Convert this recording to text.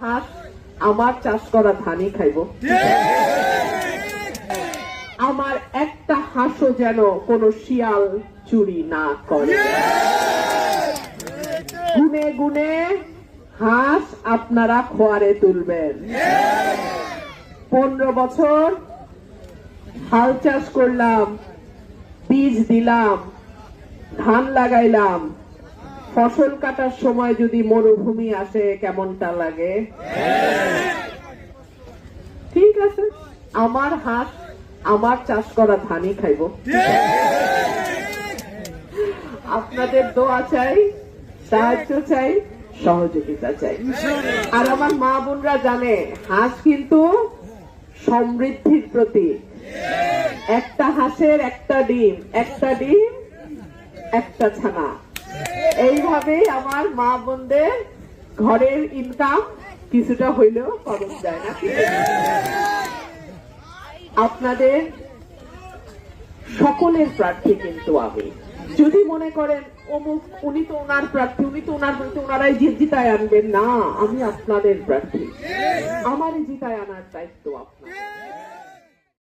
হাঁস আমার চাষ করা ধানই খাইব। আমার একটা হাঁসও যেন কোনো শিয়াল চুরি না করে। গুনে গুনে হাঁস আপনারা খোয়ারে তুলবেন। 15 বছর হাল চাষ করলাম, বীজ দিলাম, ধান লাগাইলাম, ফসল কাটার সময় যদি মরুভূমি আসে কেমনটা লাগে? ঠিক আছে, আমার হাঁস আমার চাষ করা ধানই খাইব। আপনাদের দোয়া চাই, সাহায্য চাই, সহযোগিতা চাই। আর আমার মা বোনরা জানে হাঁস কিন্তু সমৃদ্ধির প্রতীক। একটা হাঁসের একটা ডিম, একটা ডিম একটা ছানা। এইভাবেই আমার মা বোনদের ঘরের ইনকাম কিছুটা হইলেও খরচ যায় না। আপনাদের সকলের প্রার্থী কিন্তু আমি। যদি মনে করেন অমুক উনি তো ওনার প্রার্থী, উনি তো ওনারাই জিতায় আনবেন, না, আমি আপনাদের প্রার্থী। আমারই জিতায় আনার দায়িত্ব আপনার।